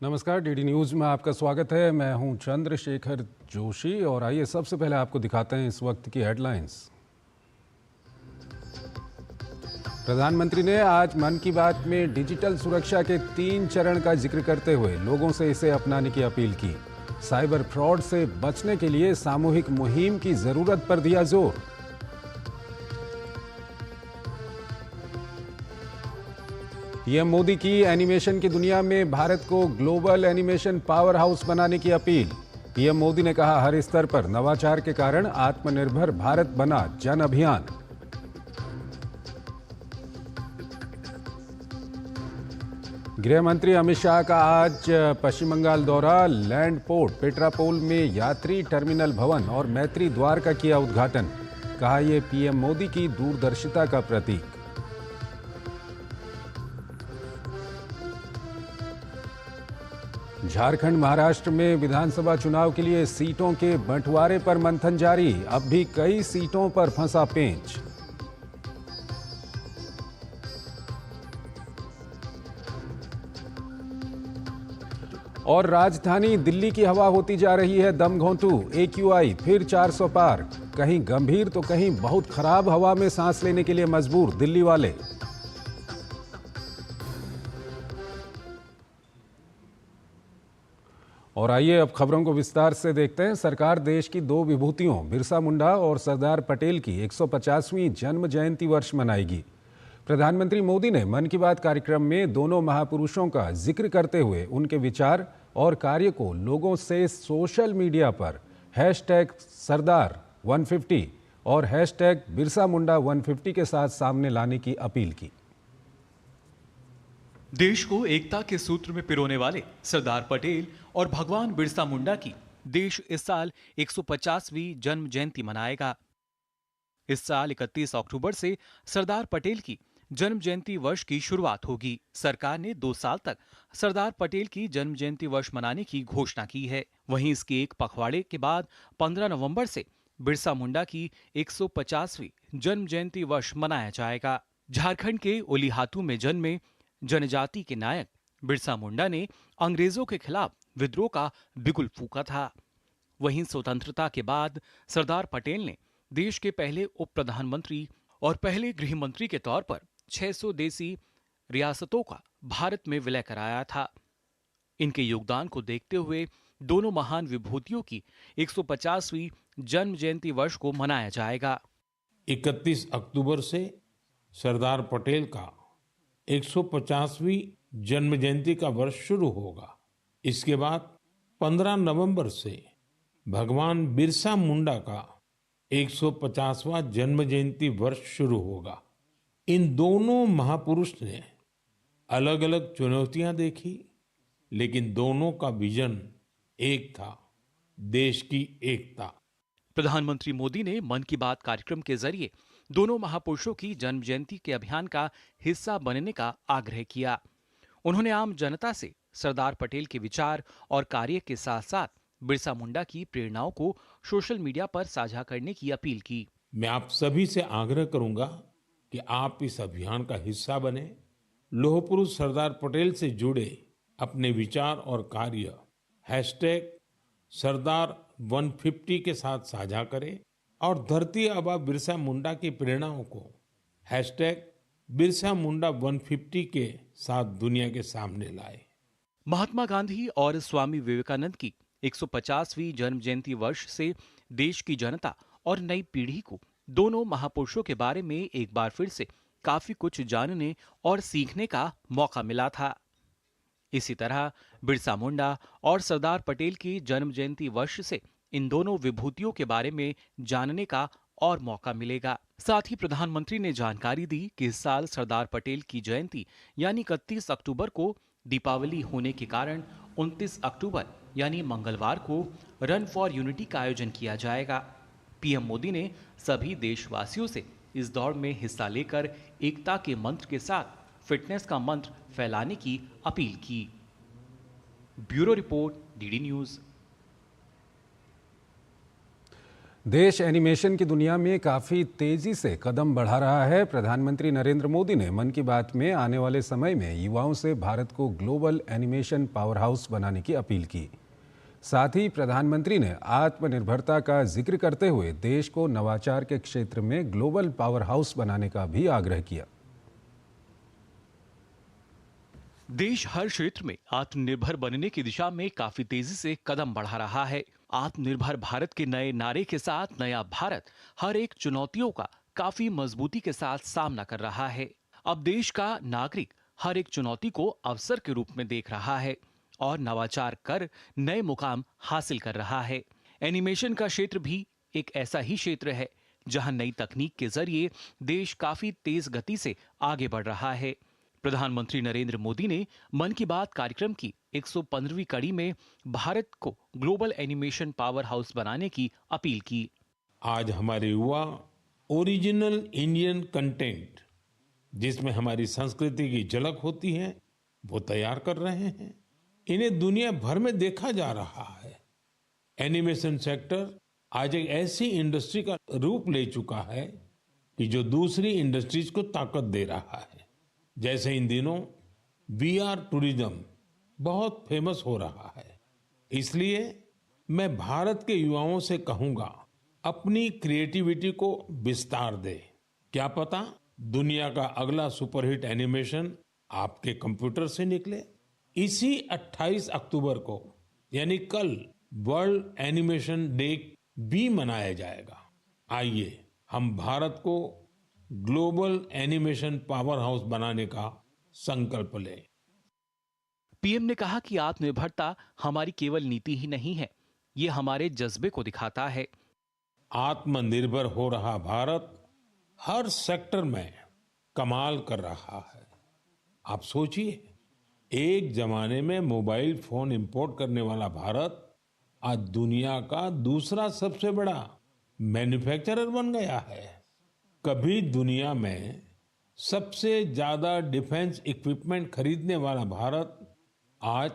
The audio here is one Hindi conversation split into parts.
नमस्कार, डीडी न्यूज़ में आपका स्वागत है। मैं हूं चंद्रशेखर जोशी और आइए सबसे पहले आपको दिखाते हैं इस वक्त की हेडलाइंस। प्रधानमंत्री ने आज मन की बात में डिजिटल सुरक्षा के 3 चरण का जिक्र करते हुए लोगों से इसे अपनाने की अपील की। साइबर फ्रॉड से बचने के लिए सामूहिक मुहिम की जरूरत पर दिया जोर। पीएम मोदी की एनिमेशन की दुनिया में भारत को ग्लोबल एनिमेशन पावर हाउस बनाने की अपील। पीएम मोदी ने कहा, हर स्तर पर नवाचार के कारण आत्मनिर्भर भारत बना जन अभियान। गृह मंत्री अमित शाह का आज पश्चिम बंगाल दौरा। लैंड पोर्ट पेट्रापोल में यात्री टर्मिनल भवन और मैत्री द्वार का किया उद्घाटन। कहा, यह पीएम मोदी की दूरदर्शिता का प्रतीक। झारखंड महाराष्ट्र में विधानसभा चुनाव के लिए सीटों के बंटवारे पर मंथन जारी। अब भी कई सीटों पर फंसा पेंच। और राजधानी दिल्ली की हवा होती जा रही है दमघोंटू। AQI फिर 400 पार। कहीं गंभीर तो कहीं बहुत खराब हवा में सांस लेने के लिए मजबूर दिल्ली वाले। और आइए अब खबरों को विस्तार से देखते हैं। सरकार देश की 2 विभूतियों बिरसा मुंडा और सरदार पटेल की 150वीं जन्म जयंती वर्ष मनाएगी। प्रधानमंत्री मोदी ने मन की बात कार्यक्रम में दोनों महापुरुषों का जिक्र करते हुए उनके विचार और कार्य को लोगों से सोशल मीडिया पर #सरदार150 और #बिरसा मुंडा 150 के साथ सामने लाने की अपील की। देश को एकता के सूत्र में पिरोने वाले सरदार पटेल और भगवान बिरसा मुंडा की देश इस साल 150वीं जन्म जयंती मनाएगा। इस साल 31 अक्टूबर से सरदार पटेल की जन्म जयंती वर्ष की शुरुआत होगी। सरकार ने 2 साल तक सरदार पटेल की जन्म जयंती वर्ष मनाने की घोषणा की है। वहीं इसके एक पखवाड़े के बाद 15 नवंबर से बिरसा मुंडा की 150वीं जन्म जयंती वर्ष मनाया जाएगा। झारखंड के ओलिहातू में जन्मे जनजाति के नायक बिरसा मुंडा ने अंग्रेजों के खिलाफ विद्रोह का बिगुल फूंका था। वहीं स्वतंत्रता के बाद सरदार पटेल ने देश के पहले उप प्रधानमंत्री और पहले गृह मंत्री के तौर पर 600 देसी रियासतों का भारत में विलय कराया था। इनके योगदान को देखते हुए दोनों महान विभूतियों की 150वीं जन्म जयंती वर्ष को मनाया जाएगा। 31 अक्टूबर से सरदार पटेल का 150वीं जन्म जयंती का वर्ष शुरू होगा। इसके बाद 15 नवंबर से भगवान बिरसा मुंडा का 150वां जन्म जयंती वर्ष शुरू होगा। इन दोनों महापुरुष ने अलग अलग चुनौतियां देखी, लेकिन दोनों का विजन एक था, देश की एकता। प्रधानमंत्री मोदी ने मन की बात कार्यक्रम के जरिए दोनों महापुरुषों की जन्म जयंती के अभियान का हिस्सा बनने का आग्रह किया। उन्होंने आम जनता से सरदार पटेल के विचार और कार्य के साथ साथ बिरसा मुंडा की प्रेरणाओं को सोशल मीडिया पर साझा करने की अपील की। मैं आप सभी से आग्रह करूंगा कि आप इस अभियान का हिस्सा बने। लौह पुरुष सरदार पटेल से जुड़े अपने विचार और कार्य #सरदार150 के साथ साझा करें और धरती आबा बिरसा मुंडा की प्रेरणाओं को #बिरसा मुंडा 150 के साथ दुनिया के सामने लाए। महात्मा गांधी और स्वामी विवेकानंद की 150वीं जन्म जयंती वर्ष से देश की जनता और नई पीढ़ी को दोनों महापुरुषों के बारे में एक बार फिर से काफी कुछ जानने और सीखने का मौका मिला था। इसी तरह बिरसा मुंडा और सरदार पटेल की जन्म जयंती वर्ष से इन दोनों विभूतियों के बारे में जानने का और मौका मिलेगा। साथ ही प्रधानमंत्री ने जानकारी दी कि इस साल सरदार पटेल की जयंती यानी 31 अक्टूबर को दीपावली होने के कारण 29 अक्टूबर यानी मंगलवार को रन फॉर यूनिटी का आयोजन किया जाएगा। पीएम मोदी ने सभी देशवासियों से इस दौड़ में हिस्सा लेकर एकता के मंत्र के साथ फिटनेस का मंत्र फैलाने की अपील की। Bureau report, DD news. देश एनिमेशन की दुनिया में काफ़ी तेज़ी से कदम बढ़ा रहा है। प्रधानमंत्री नरेंद्र मोदी ने मन की बात में आने वाले समय में युवाओं से भारत को ग्लोबल एनिमेशन पावर हाउस बनाने की अपील की। साथ ही प्रधानमंत्री ने आत्मनिर्भरता का जिक्र करते हुए देश को नवाचार के क्षेत्र में ग्लोबल पावर हाउस बनाने का भी आग्रह किया। देश हर क्षेत्र में आत्मनिर्भर बनने की दिशा में काफी तेजी से कदम बढ़ा रहा है। आत्मनिर्भर भारत के नए नारे के साथ नया भारत हर एक चुनौतियों का काफी मजबूती के साथ सामना कर रहा है। अब देश का नागरिक हर एक चुनौती को अवसर के रूप में देख रहा है और नवाचार कर नए मुकाम हासिल कर रहा है। एनिमेशन का क्षेत्र भी एक ऐसा ही क्षेत्र है जहां नई तकनीक के जरिए देश काफी तेज गति से आगे बढ़ रहा है। प्रधानमंत्री नरेंद्र मोदी ने मन की बात कार्यक्रम की 115वीं कड़ी में भारत को ग्लोबल एनिमेशन पावर हाउस बनाने की अपील की। आज हमारे युवा ओरिजिनल इंडियन कंटेंट, जिसमें हमारी संस्कृति की झलक होती है, वो तैयार कर रहे हैं। इन्हें दुनिया भर में देखा जा रहा है। एनिमेशन सेक्टर आज एक ऐसी इंडस्ट्री का रूप ले चुका है कि जो दूसरी इंडस्ट्रीज को ताकत दे रहा है। जैसे इन दिनों वीआर टूरिज्म बहुत फेमस हो रहा है। इसलिए मैं भारत के युवाओं से कहूंगा, अपनी क्रिएटिविटी को विस्तार दे। क्या पता दुनिया का अगला सुपरहिट एनिमेशन आपके कंप्यूटर से निकले। इसी 28 अक्टूबर को यानी कल वर्ल्ड एनिमेशन डे भी मनाया जाएगा। आइए हम भारत को ग्लोबल एनिमेशन पावर हाउस बनाने का संकल्प लें। पीएम ने कहा कि आत्मनिर्भरता हमारी केवल नीति ही नहीं है, ये हमारे जज्बे को दिखाता है। आत्मनिर्भर हो रहा भारत हर सेक्टर में कमाल कर रहा है। आप सोचिए, एक जमाने में मोबाइल फोन इंपोर्ट करने वाला भारत आज दुनिया का दूसरा सबसे बड़ा मैन्युफैक्चरर बन गया है। कभी दुनिया में सबसे ज्यादा डिफेंस इक्विपमेंट खरीदने वाला भारत आज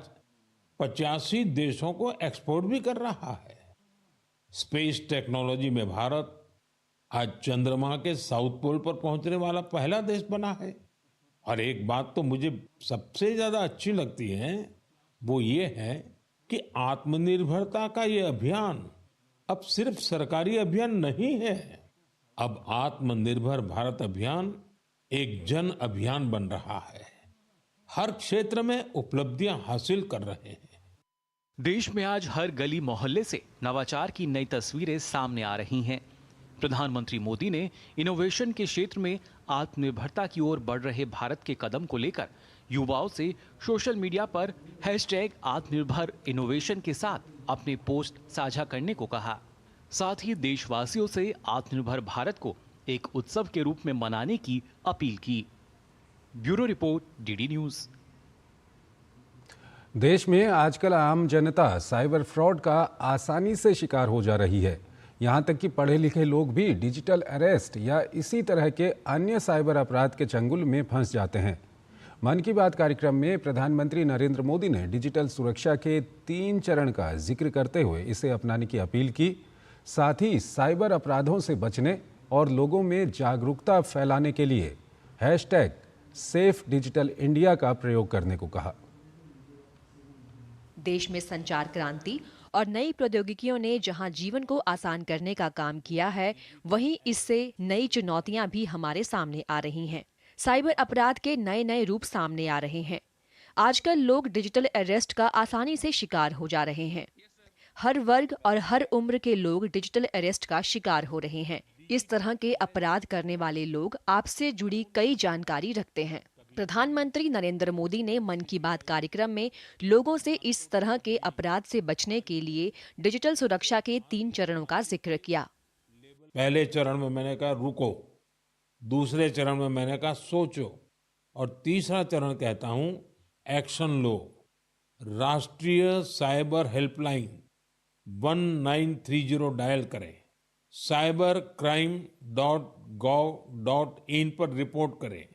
85 देशों को एक्सपोर्ट भी कर रहा है। स्पेस टेक्नोलॉजी में भारत आज चंद्रमा के साउथ पोल पर पहुंचने वाला पहला देश बना है। और एक बात तो मुझे सबसे ज्यादा अच्छी लगती है, वो ये है कि आत्मनिर्भरता का ये अभियान अब सिर्फ सरकारी अभियान नहीं है। अब आत्मनिर्भर भारत अभियान एक जन अभियान बन रहा है। हर क्षेत्र में उपलब्धियां हासिल कर रहे हैं। देश में आज हर गली मोहल्ले से नवाचार की नई तस्वीरें सामने आ रही हैं। प्रधानमंत्री मोदी ने इनोवेशन के क्षेत्र में आत्मनिर्भरता की ओर बढ़ रहे भारत के कदम को लेकर युवाओं से सोशल मीडिया पर #आत्मनिर्भर इनोवेशन के साथ अपने पोस्ट साझा करने को कहा। साथ ही देशवासियों से आत्मनिर्भर भारत को एक उत्सव के रूप में मनाने की अपील की। Bureau report, DD news. देश में आजकल आम जनता साइबर फ्रॉड का आसानी से शिकार हो जा रही है। यहाँ तक कि पढ़े लिखे लोग भी डिजिटल अरेस्ट या इसी तरह के अन्य साइबर अपराध के चंगुल में फंस जाते हैं। मन की बात कार्यक्रम में प्रधानमंत्री नरेंद्र मोदी ने डिजिटल सुरक्षा के 3 चरण का जिक्र करते हुए इसे अपनाने की अपील की। साथ ही साइबर अपराधों से बचने और लोगों में जागरूकता फैलाने के लिए #सेफ डिजिटल इंडिया का प्रयोग करने को कहा। देश में संचार क्रांति और नई प्रौद्योगिकियों ने जहां जीवन को आसान करने का काम किया है, वहीं इससे नई चुनौतियां भी हमारे सामने आ रही हैं। साइबर अपराध के नए नए रूप सामने आ रहे हैं। आजकल लोग डिजिटल अरेस्ट का आसानी से शिकार हो जा रहे हैं। हर वर्ग और हर उम्र के लोग डिजिटल अरेस्ट का शिकार हो रहे हैं। इस तरह के अपराध करने वाले लोग आपसे जुड़ी कई जानकारी रखते हैं। प्रधानमंत्री नरेंद्र मोदी ने मन की बात कार्यक्रम में लोगों से इस तरह के अपराध से बचने के लिए डिजिटल सुरक्षा के 3 चरणों का जिक्र किया। पहले चरण में मैंने कहा रुको, दूसरे चरण में मैंने कहा सोचो, और तीसरा चरण कहता हूं एक्शन लो। राष्ट्रीय साइबर हेल्पलाइन 1930 डायल करें, cybercrime.gov.in पर रिपोर्ट करें,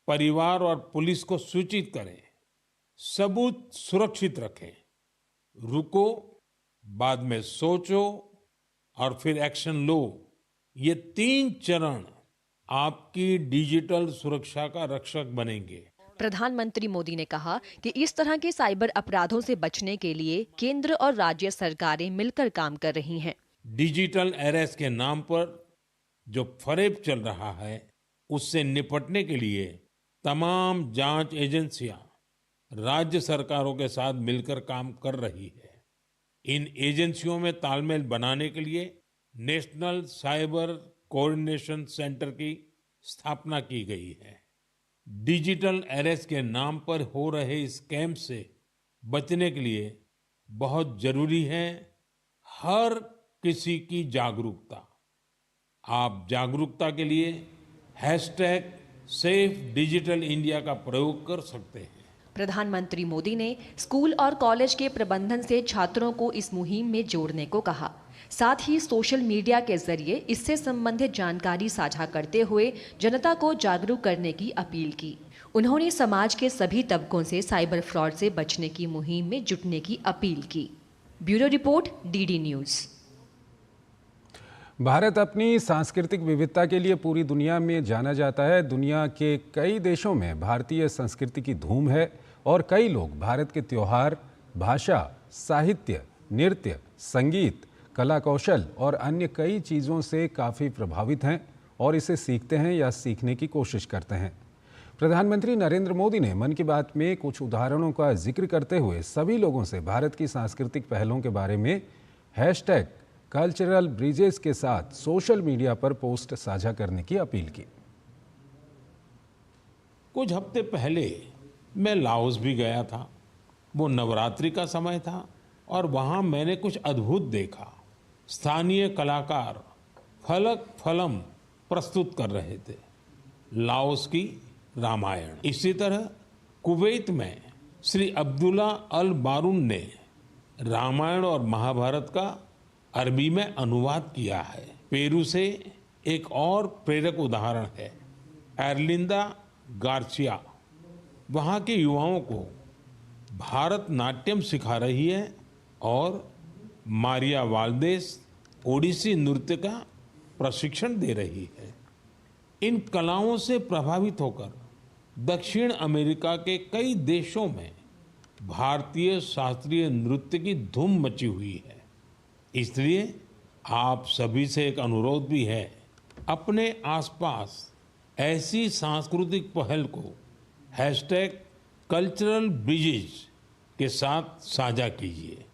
परिवार और पुलिस को सूचित करें, सबूत सुरक्षित रखें। रुको, बाद में सोचो, और फिर एक्शन लो, ये 3 चरण आपकी डिजिटल सुरक्षा का रक्षक बनेंगे। प्रधानमंत्री मोदी ने कहा कि इस तरह के साइबर अपराधों से बचने के लिए केंद्र और राज्य सरकारें मिलकर काम कर रही हैं। डिजिटल अरेस्ट के नाम पर जो फरेब चल रहा है, उससे निपटने के लिए तमाम जांच एजेंसियां राज्य सरकारों के साथ मिलकर काम कर रही है। इन एजेंसियों में तालमेल बनाने के लिए नेशनल साइबर कोऑर्डिनेशन सेंटर की स्थापना की गई है। डिजिटल अरेस्ट के नाम पर हो रहे इस स्कैम से बचने के लिए बहुत जरूरी है हर किसी की जागरूकता। आप जागरूकता के लिए हैशटैग सेफ डिजिटल इंडिया का प्रयोग कर सकते हैं। प्रधानमंत्री मोदी ने स्कूल और कॉलेज के प्रबंधन से छात्रों को इस मुहिम में जोड़ने को कहा। साथ ही सोशल मीडिया के जरिए इससे संबंधित जानकारी साझा करते हुए जनता को जागरूक करने की अपील की। उन्होंने समाज के सभी तबकों से साइबर फ्रॉड से बचने की मुहिम में जुटने की अपील की। Bureau report, DD news. Bharat अपनी सांस्कृतिक विविधता के लिए पूरी दुनिया में जाना जाता है। दुनिया के कई देशों में भारतीय संस्कृति की धूम है और कई लोग भारत के त्योहार, भाषा, साहित्य, नृत्य, संगीत, कला कौशल और अन्य कई चीज़ों से काफ़ी प्रभावित हैं और इसे सीखते हैं या सीखने की कोशिश करते हैं। प्रधानमंत्री नरेंद्र मोदी ने मन की बात में कुछ उदाहरणों का जिक्र करते हुए सभी लोगों से भारत की सांस्कृतिक पहलों के बारे में हैशटैग कल्चरल ब्रिजेस के साथ सोशल मीडिया पर पोस्ट साझा करने की अपील की। कुछ हफ्ते पहले मैं लाओस भी गया था। वो नवरात्रि का समय था और वहाँ मैंने कुछ अद्भुत देखा। स्थानीय कलाकार फलक फलम प्रस्तुत कर रहे थे, लाओस की रामायण। इसी तरह कुवैत में श्री अब्दुल्ला अल बारून ने रामायण और महाभारत का अरबी में अनुवाद किया है। पेरू से एक और प्रेरक उदाहरण है एर्लिंदा गार्सिया। वहाँ के युवाओं को भारतनाट्यम सिखा रही है और मारिया वाल्देस ओडिसी नृत्य का प्रशिक्षण दे रही है। इन कलाओं से प्रभावित होकर दक्षिण अमेरिका के कई देशों में भारतीय शास्त्रीय नृत्य की धूम मची हुई है। इसलिए आप सभी से एक अनुरोध भी है, अपने आसपास ऐसी सांस्कृतिक पहल को हैशटैग कल्चरल ब्रिजेस के साथ साझा कीजिए।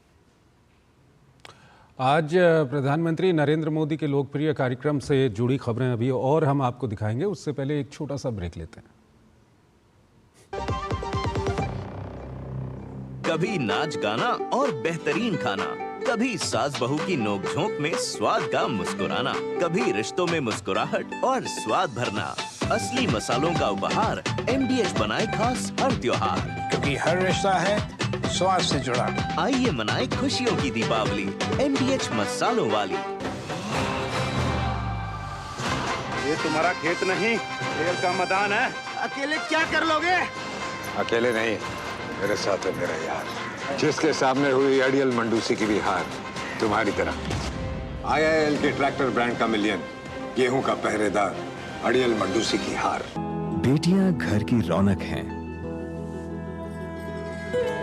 आज प्रधानमंत्री नरेंद्र मोदी के लोकप्रिय कार्यक्रम से जुड़ी खबरें अभी और हम आपको दिखाएंगे। उससे पहले एक छोटा सा ब्रेक लेते हैं। कभी नाच गाना और बेहतरीन खाना, कभी सास बहू की नोक-झोंक में स्वाद का मुस्कुराना, कभी रिश्तों में मुस्कुराहट और स्वाद भरना। असली मसालों का उपहार MDH बनाए खास हर त्योहार, क्योंकि हर रिश्ता है स्वाद से जुड़ा। आइए मनाए खुशियों की दीपावली MDH मसालों वाली। ये तुम्हारा खेत नहीं, खेल का मैदान है। अकेले क्या कर लोगे? अकेले नहीं, मेरे साथ है मेरा यार, जिसके सामने हुई अड़ियल मंडूसी की भी हार तुम्हारी तरह। IIL के ट्रैक्टर ब्रांड का मिलियन, गेहूं का पहरेदार, अड़ियल मंडूसी की हार। बेटियां घर की रौनक हैं,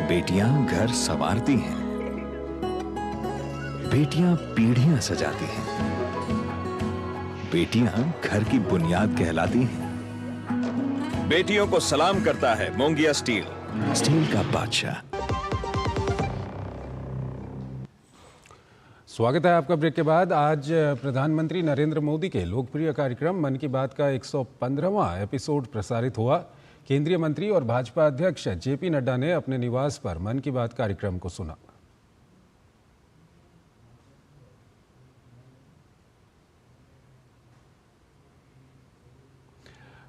बेटियां घर संवारती हैं, बेटियां पीढ़ियां सजाती हैं, बेटियां घर की बुनियाद कहलाती हैं। बेटियों को सलाम करता है मोंगिया स्टील, स्टील का बादशाह। स्वागत है आपका ब्रेक के बाद। आज प्रधानमंत्री नरेंद्र मोदी के लोकप्रिय कार्यक्रम मन की बात का 115वां एपिसोड प्रसारित हुआ। केंद्रीय मंत्री और भाजपा अध्यक्ष JP नड्डा ने अपने निवास पर मन की बात कार्यक्रम को सुना।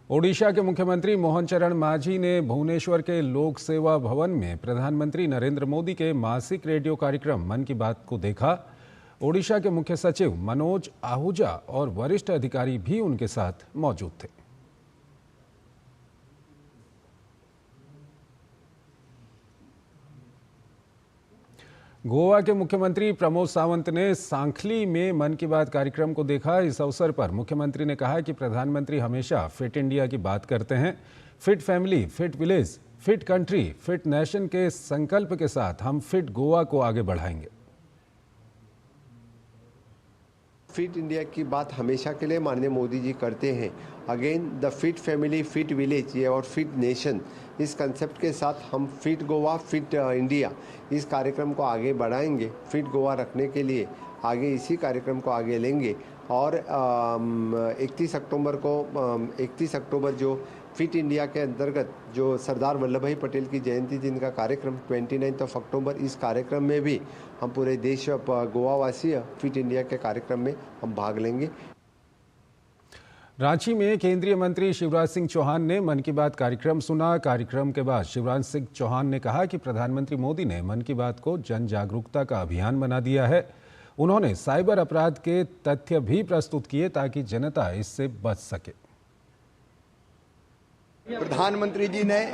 ओडिशा के मुख्यमंत्री मोहन चरण मांझी ने भुवनेश्वर के लोक सेवा भवन में प्रधानमंत्री नरेंद्र मोदी के मासिक रेडियो कार्यक्रम मन की बात को देखा। ओडिशा के मुख्य सचिव मनोज आहूजा और वरिष्ठ अधिकारी भी उनके साथ मौजूद थे। गोवा के मुख्यमंत्री प्रमोद सावंत ने सांखली में मन की बात कार्यक्रम को देखा। इस अवसर पर मुख्यमंत्री ने कहा कि प्रधानमंत्री हमेशा फिट इंडिया की बात करते हैं। Fit family, fit village, fit country, fit nation के संकल्प के साथ हम फिट गोवा को आगे बढ़ाएंगे। फिट इंडिया की बात हमेशा के लिए माननीय मोदी जी करते हैं। Again the fit family, fit village और फिट नेशन, इस कंसेप्ट के साथ हम फिट गोवा, फिट इंडिया इस कार्यक्रम को आगे बढ़ाएंगे। फिट गोवा रखने के लिए आगे इसी कार्यक्रम को आगे लेंगे। और 31 अक्टूबर जो फिट इंडिया के अंतर्गत जो सरदार वल्लभ भाई पटेल की जयंती दिन का कार्यक्रम 29 अक्टूबर, इस कार्यक्रम में भी हम पूरे देश गोवा वासी फिट इंडिया के कार्यक्रम में हम भाग लेंगे। रांची में केंद्रीय मंत्री शिवराज सिंह चौहान ने मन की बात कार्यक्रम सुना। कार्यक्रम के बाद शिवराज सिंह चौहान ने कहा कि प्रधानमंत्री मोदी ने मन की बात को जन जागरूकता का अभियान बना दिया है। उन्होंने साइबर अपराध के तथ्य भी प्रस्तुत किए ताकि जनता इससे बच सके। प्रधानमंत्री जी ने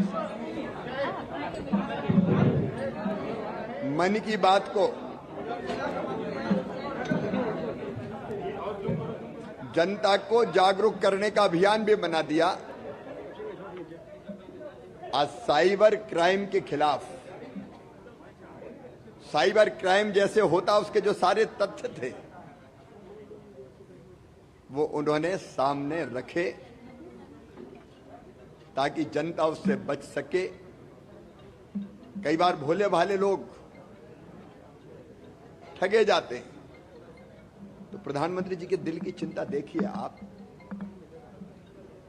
मन की बात को जनता को जागरूक करने का अभियान भी बना दिया। आज साइबर क्राइम के खिलाफ, साइबर क्राइम जैसे होता उसके जो सारे तथ्य थे वो उन्होंने सामने रखे ताकि जनता उससे बच सके। कई बार भोले भाले लोग ठगे जाते हैं, तो प्रधानमंत्री जी के दिल की चिंता देखिए आप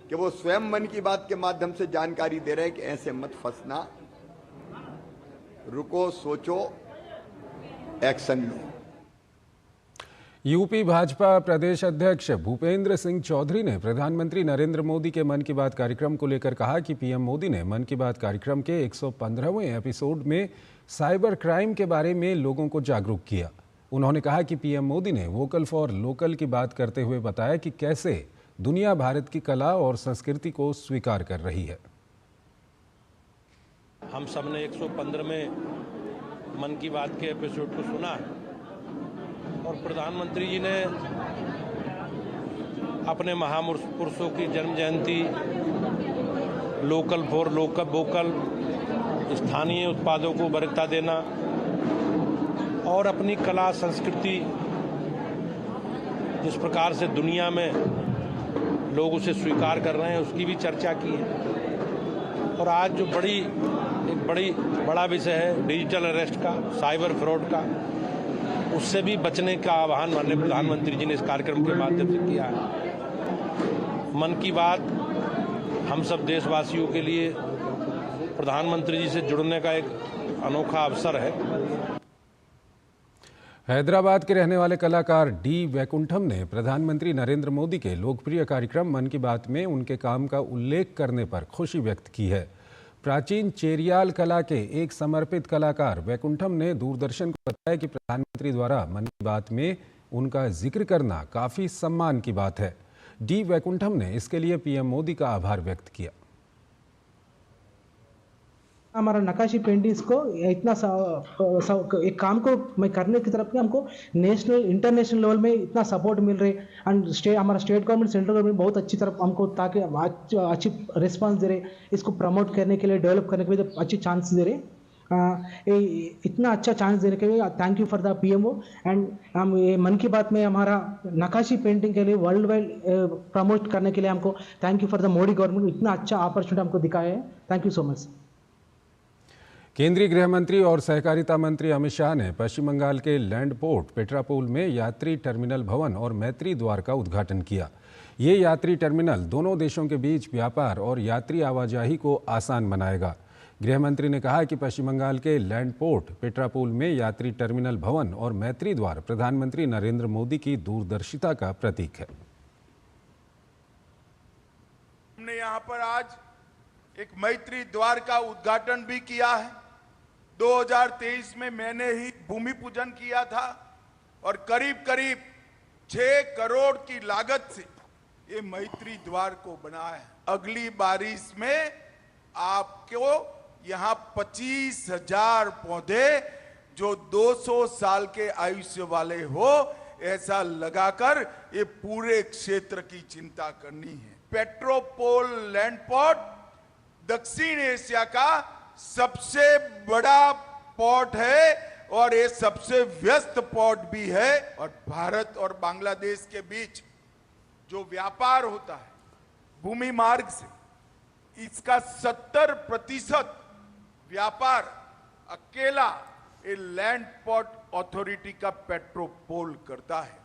कि वो स्वयं मन की बात के माध्यम से जानकारी दे रहे हैं कि ऐसे मत फंसना, रुको, सोचो, एक्शन लो। यूपी भाजपा प्रदेश अध्यक्ष भूपेंद्र सिंह चौधरी ने प्रधानमंत्री नरेंद्र मोदी के मन की बात कार्यक्रम को लेकर कहा कि पीएम मोदी ने मन की बात कार्यक्रम के 115वें एपिसोड में साइबर क्राइम के बारे में लोगों को जागरूक किया। उन्होंने कहा कि पीएम मोदी ने वोकल फॉर लोकल की बात करते हुए बताया कि कैसे दुनिया भारत की कला और संस्कृति को स्वीकार कर रही है। हम सब ने 115वें मन की बात के एपिसोड को सुना है और प्रधानमंत्री जी ने अपने महापुरुषों की जन्म जयंती, लोकल फॉर वोकल, स्थानीय उत्पादों को वरीयता देना और अपनी कला संस्कृति जिस प्रकार से दुनिया में लोग उसे स्वीकार कर रहे हैं उसकी भी चर्चा की है। और आज जो बड़ा विषय है डिजिटल अरेस्ट का, साइबर फ्रॉड का, उससे भी बचने का आह्वान माननीय प्रधानमंत्री जी ने इस कार्यक्रम के माध्यम से किया है। मन की बात हम सब देशवासियों के लिए प्रधानमंत्री जी से जुड़ने का एक अनोखा अवसर है। हैदराबाद के रहने वाले कलाकार डी वैकुंठम ने प्रधानमंत्री नरेंद्र मोदी के लोकप्रिय कार्यक्रम मन की बात में उनके काम का उल्लेख करने पर खुशी व्यक्त की है। प्राचीन चेरियाल कला के एक समर्पित कलाकार वैकुंठम ने दूरदर्शन को बताया कि प्रधानमंत्री द्वारा मन की बात में उनका जिक्र करना काफी सम्मान की बात है। डी वैकुंठम ने इसके लिए पीएम मोदी का आभार व्यक्त किया। हमारा नक्काशी पेंटिंग्स को इतना एक काम को मैं करने की तरफ में हमको नेशनल इंटरनेशनल लेवल में इतना सपोर्ट मिल रहे एंड हमारा स्टेट गवर्नमेंट सेंट्रल गवर्नमेंट बहुत अच्छी तरफ हमको ताकि अच्छी रिस्पांस दे रहे, इसको प्रमोट करने के लिए, डेवलप करने के लिए अच्छी चांस दे रहे। इतना अच्छा चांस देने के लिए thank you for the PMO. And हम ये मन की बात में हमारा नक्काशी पेंटिंग के लिए वर्ल्ड वाइड प्रमोट करने के लिए हमको thank you for the Modi government, इतना अच्छा अपॉर्चुनिटी हमको दिखाया है। Thank you so much. केंद्रीय गृह मंत्री और सहकारिता मंत्री अमित शाह ने पश्चिम बंगाल के लैंड पोर्ट पेट्रापोल में यात्री टर्मिनल भवन और मैत्री द्वार का उद्घाटन किया। ये यात्री टर्मिनल दोनों देशों के बीच व्यापार और यात्री आवाजाही को आसान बनाएगा। गृह मंत्री ने कहा कि पश्चिम बंगाल के लैंड पोर्ट पेट्रापोल में यात्री टर्मिनल भवन और मैत्री द्वार प्रधानमंत्री नरेंद्र मोदी की दूरदर्शिता का प्रतीक है। हमने यहाँ पर आज एक मैत्री द्वार का उद्घाटन भी किया है। 2023 में मैंने ही भूमि पूजन किया था और करीब करीब 6 करोड़ की लागत से ये मैत्री द्वार को बना है। अगली बारिश में आपको यहाँ 25,000 पौधे जो 200 साल के आयुष्य वाले हो, ऐसा लगाकर ये पूरे क्षेत्र की चिंता करनी है। पेट्रोपोल लैंड पोर्ट दक्षिण एशिया का सबसे बड़ा पोर्ट है और ये सबसे व्यस्त पोर्ट भी है। और भारत और बांग्लादेश के बीच जो व्यापार होता है भूमि मार्ग से, इसका 70% व्यापार अकेला ये लैंड पोर्ट अथॉरिटी का पेट्रोपोल करता है।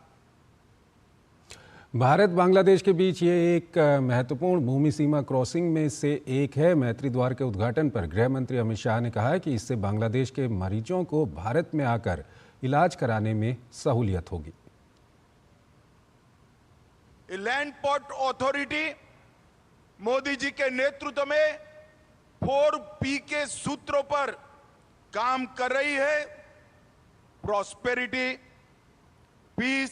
भारत बांग्लादेश के बीच ये एक महत्वपूर्ण भूमि सीमा क्रॉसिंग में से एक है। मैत्री द्वार के उद्घाटन पर गृह मंत्री अमित शाह ने कहा है कि इससे बांग्लादेश के मरीजों को भारत में आकर इलाज कराने में सहूलियत होगी। Land port authority Modi ji के नेतृत्व में 4P के सूत्रों पर काम कर रही है। प्रॉस्पेरिटी, पीस,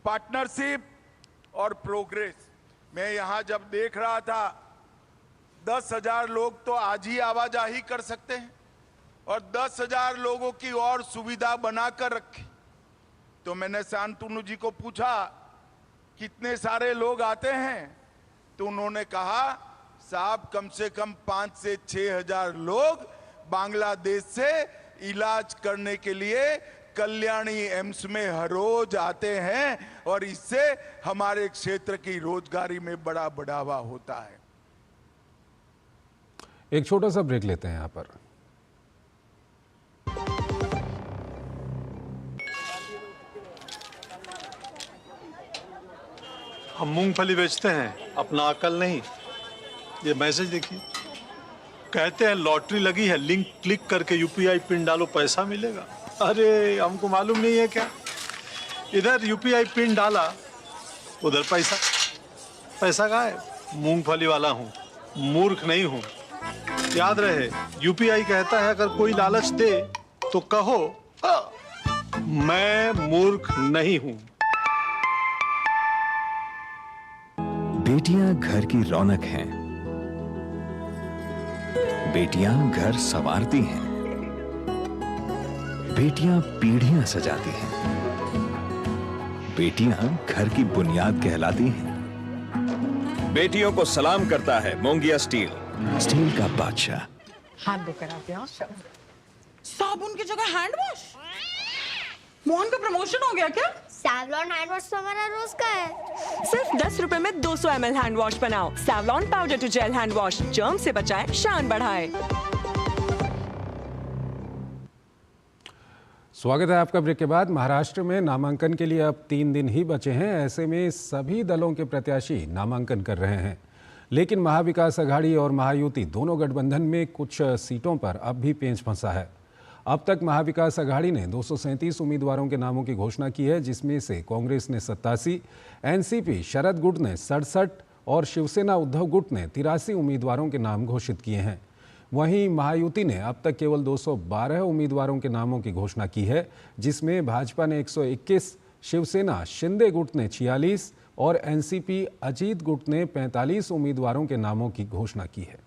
पार्टनरशिप और प्रोग्रेस। मैं यहां जब देख रहा था 10,000 लोग तो आज ही आवाजाही कर सकते हैं और 10,000 लोगों की और सुविधा बनाकर रखी। तो मैंने शांतनु जी को पूछा कितने सारे लोग आते हैं, तो उन्होंने कहा साहब कम से कम 5 से 6,000 लोग बांग्लादेश से इलाज करने के लिए कल्याणी एम्स में हर रोज आते हैं और इससे हमारे क्षेत्र की रोजगारी में बड़ा बढ़ावा होता है। एक छोटा सा ब्रेक लेते हैं यहाँ पर। हम मूंगफली बेचते हैं, अपना अकल नहीं। ये मैसेज देखिए, कहते हैं लॉटरी लगी है, लिंक क्लिक करके यूपीआई पिन डालो पैसा मिलेगा। अरे हमको मालूम नहीं है क्या? इधर यूपीआई पिन डाला, उधर पैसा। पैसा कहाँ है? मूंगफली वाला हूँ, मूर्ख नहीं हूँ। याद रहे, यूपीआई कहता है अगर कोई लालच दे तो कहो मैं मूर्ख नहीं हूँ। बेटियां घर की रौनक हैं। बेटियां घर संवारती हैं। बेटियां पीढ़ियां सजाती हैं। बेटियां घर की बुनियाद कहलाती हैं। बेटियों को सलाम करता है मोंगिया स्टील, स्टील का बादशाह। हाथ धोकर आते हैं। साबुन की जगह हैंड वॉश। मोहन का प्रमोशन हो गया क्या? सैवलॉन हैंड वॉश तो हमारा रोज का है। सिर्फ 10 रुपए में 200 ml हैंड वॉश बनाओ। Savlon powder to gel hand wash, germ से बचाए, शान बढ़ाए। स्वागत है आपका ब्रेक के बाद। महाराष्ट्र में नामांकन के लिए अब 3 दिन ही बचे हैं। ऐसे में सभी दलों के प्रत्याशी नामांकन कर रहे हैं, लेकिन महाविकास अघाड़ी और महायुति दोनों गठबंधन में कुछ सीटों पर अब भी पेंच फंसा है। अब तक महाविकास अघाड़ी ने 237 उम्मीदवारों के नामों की घोषणा की है, जिसमें से कांग्रेस ने 87, एनसीपी शरद गुट ने 67 और शिवसेना उद्धव गुट ने 83 उम्मीदवारों के नाम घोषित किए हैं। वहीं महायुति ने अब तक केवल 212 उम्मीदवारों के नामों की घोषणा की है, जिसमें भाजपा ने 121, शिवसेना शिंदे गुट ने 46 और एनसीपी अजीत गुट ने 45 उम्मीदवारों के नामों की घोषणा की है।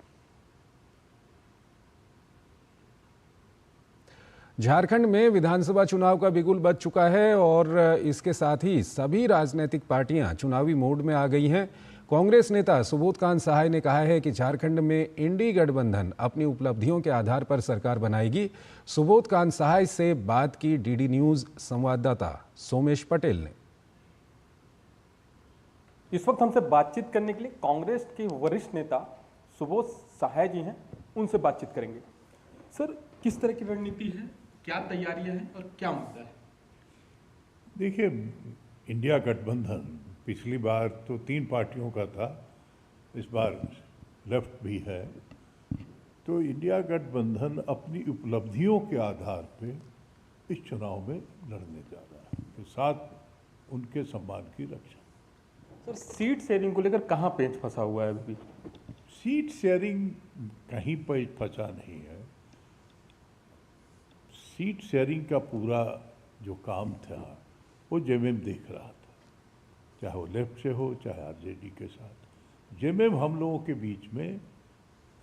झारखंड में विधानसभा चुनाव का बिगुल बज चुका है और इसके साथ ही सभी राजनीतिक पार्टियां चुनावी मोड में आ गई हैं। कांग्रेस नेता सुबोधकांत सहाय ने कहा है कि झारखंड में इंडी गठबंधन अपनी उपलब्धियों के आधार पर सरकार बनाएगी। सुबोधकांत सहाय से बात की डीडी न्यूज संवाददाता सोमेश पटेल ने। इस वक्त हमसे बातचीत करने के लिए कांग्रेस के वरिष्ठ नेता सुबोध सहाय जी हैं, उनसे बातचीत करेंगे। सर, किस तरह की रणनीति है, क्या तैयारियां हैं और क्या मुद्दा है? देखिए, इंडिया गठबंधन पिछली बार तो 3 पार्टियों का था, इस बार लेफ्ट भी है। तो इंडिया गठबंधन अपनी उपलब्धियों के आधार पे इस चुनाव में लड़ने जा रहा है, तो साथ उनके सम्मान की रक्षा। सर, सीट शेयरिंग को लेकर कहाँ पेंच फंसा हुआ है अभी? सीट शेयरिंग कहीं पर फंसा नहीं है। सीट शेयरिंग का पूरा जो काम था वो जेएमएम देख रहा था, चाहे वो लेफ्ट से हो चाहे आरजेडी के साथ। जेएमएम हम लोगों के बीच में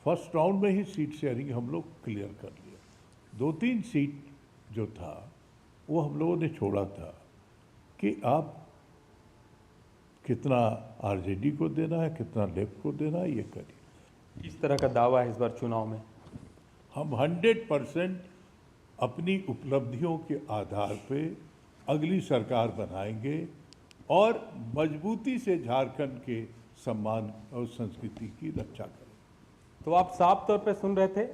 फर्स्ट राउंड में ही सीट शेयरिंग हम लोग क्लियर कर लिया। 2-3 सीट जो था वो हम लोगों ने छोड़ा था कि आप कितना आरजेडी को देना है, कितना लेफ्ट को देना है, ये करिए। इस तरह का दावा है इस बार चुनाव में? हम 100% अपनी उपलब्धियों के आधार पे अगली सरकार बनाएंगे और मजबूती से झारखंड के सम्मान और संस्कृति की रक्षा करेंगे। तो आप साफ तौर पे सुन रहे थे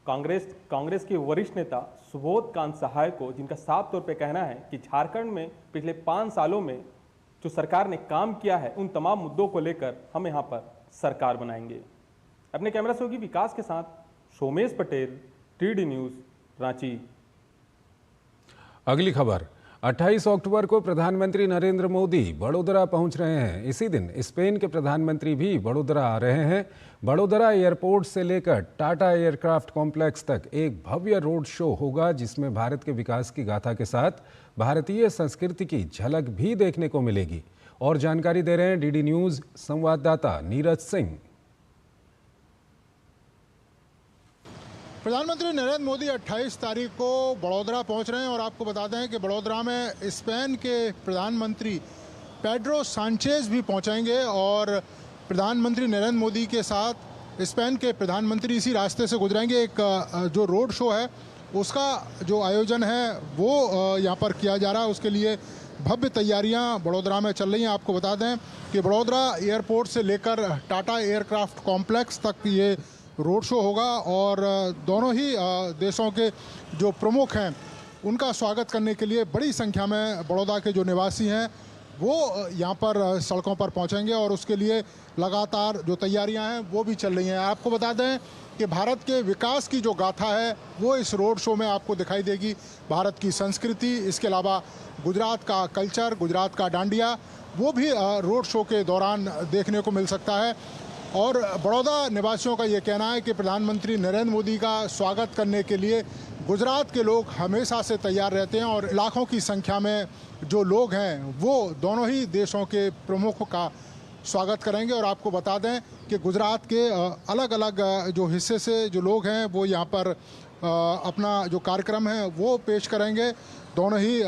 कांग्रेस के वरिष्ठ नेता सुबोध कांत सहाय को, जिनका साफ तौर पे कहना है कि झारखंड में पिछले 5 सालों में जो सरकार ने काम किया है उन तमाम मुद्दों को लेकर हम यहाँ पर सरकार बनाएंगे। अपने कैमरा सहयोगी विकास के साथ सोमेश पटेल, टीडी न्यूज़, रांची। अगली खबर, 28 अक्टूबर को प्रधानमंत्री नरेंद्र मोदी बड़ोदरा पहुंच रहे हैं। इसी दिन स्पेन के प्रधानमंत्री भी बड़ोदरा आ रहे हैं। बड़ोदरा एयरपोर्ट से लेकर टाटा एयरक्राफ्ट कॉम्प्लेक्स तक एक भव्य रोड शो होगा, जिसमें भारत के विकास की गाथा के साथ भारतीय संस्कृति की झलक भी देखने को मिलेगी। और जानकारी दे रहे हैं डीडी न्यूज़ संवाददाता नीरज सिंह। प्रधानमंत्री नरेंद्र मोदी 28 तारीख को बड़ोदरा पहुंच रहे हैं और आपको बता दें कि बड़ोदरा में स्पेन के प्रधानमंत्री पेड्रो सांचेज भी पहुंचेंगे और प्रधानमंत्री नरेंद्र मोदी के साथ स्पेन के प्रधानमंत्री इसी रास्ते से गुजरेंगे। एक जो रोड शो है उसका जो आयोजन है वो यहाँ पर किया जा रहा है, उसके लिए भव्य तैयारियाँ बड़ोदरा में चल रही हैं। आपको बता दें कि बड़ोदरा एयरपोर्ट से लेकर टाटा एयरक्राफ्ट कॉम्प्लेक्स तक ये रोड शो होगा और दोनों ही देशों के जो प्रमुख हैं उनका स्वागत करने के लिए बड़ी संख्या में बड़ौदा के जो निवासी हैं वो यहाँ पर सड़कों पर पहुँचेंगे और उसके लिए लगातार जो तैयारियाँ हैं वो भी चल रही हैं। आपको बता दें कि भारत के विकास की जो गाथा है वो इस रोड शो में आपको दिखाई देगी। भारत की संस्कृति, इसके अलावा गुजरात का कल्चर, गुजरात का डांडिया, वो भी रोड शो के दौरान देखने को मिल सकता है। और बड़ौदा निवासियों का ये कहना है कि प्रधानमंत्री नरेंद्र मोदी का स्वागत करने के लिए गुजरात के लोग हमेशा से तैयार रहते हैं और लाखों की संख्या में जो लोग हैं वो दोनों ही देशों के प्रमुखों का स्वागत करेंगे। और आपको बता दें कि गुजरात के अलग अलग जो हिस्से से जो लोग हैं वो यहाँ पर अपना जो कार्यक्रम है वो पेश करेंगे दोनों ही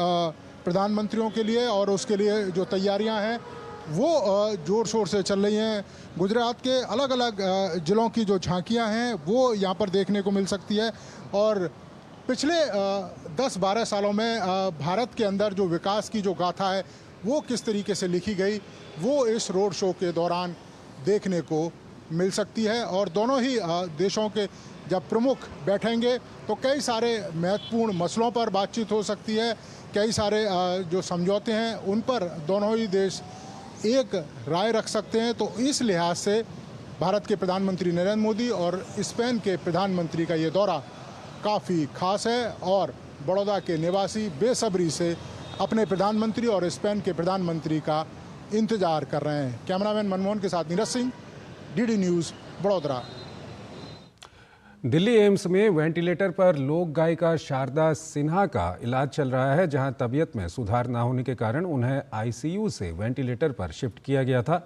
प्रधानमंत्रियों के लिए और उसके लिए जो तैयारियाँ हैं वो जोर शोर से चल रही हैं। गुजरात के अलग अलग ज़िलों की जो झांकियां हैं वो यहाँ पर देखने को मिल सकती है और पिछले 10-12 सालों में भारत के अंदर जो विकास की जो गाथा है वो किस तरीके से लिखी गई वो इस रोड शो के दौरान देखने को मिल सकती है। और दोनों ही देशों के जब प्रमुख बैठेंगे तो कई सारे महत्वपूर्ण मसलों पर बातचीत हो सकती है, कई सारे जो समझौते हैं उन पर दोनों ही देश एक राय रख सकते हैं। तो इस लिहाज से भारत के प्रधानमंत्री नरेंद्र मोदी और स्पेन के प्रधानमंत्री का ये दौरा काफ़ी खास है और बड़ौदा के निवासी बेसब्री से अपने प्रधानमंत्री और स्पेन के प्रधानमंत्री का इंतजार कर रहे हैं। कैमरामैन मनमोहन के साथ Neeraj Singh, DD news, Baroda. Delhi AIIMS में वेंटिलेटर पर लोक गायिका शारदा सिन्हा का इलाज चल रहा है, जहां तबीयत में सुधार न होने के कारण उन्हें आईसीयू से वेंटिलेटर पर शिफ्ट किया गया था।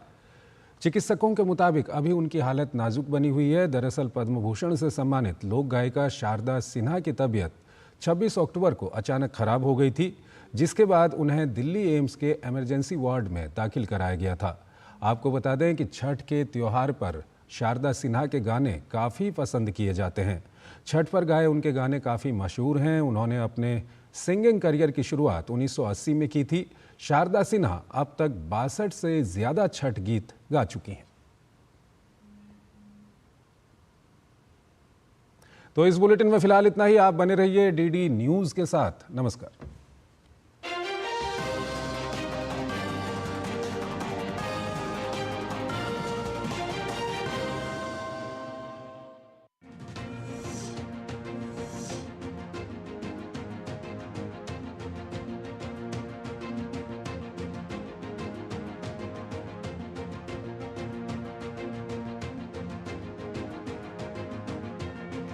चिकित्सकों के मुताबिक अभी उनकी हालत नाजुक बनी हुई है। दरअसल पद्म भूषण से सम्मानित लोक गायिका शारदा सिन्हा की तबीयत 26 अक्टूबर को अचानक खराब हो गई थी, जिसके बाद उन्हें दिल्ली एम्स के इमरजेंसी वार्ड में दाखिल कराया गया था। आपको बता दें कि छठ के त्यौहार पर शारदा सिन्हा के गाने काफ़ी पसंद किए जाते हैं। छठ पर गाए उनके गाने काफ़ी मशहूर हैं। उन्होंने अपने सिंगिंग करियर की शुरुआत 1980 में की थी। शारदा सिन्हा अब तक 62 से ज़्यादा छठ गीत गा चुकी हैं। तो इस बुलेटिन में फिलहाल इतना ही। आप बने रहिए डीडी न्यूज़ के साथ। नमस्कार।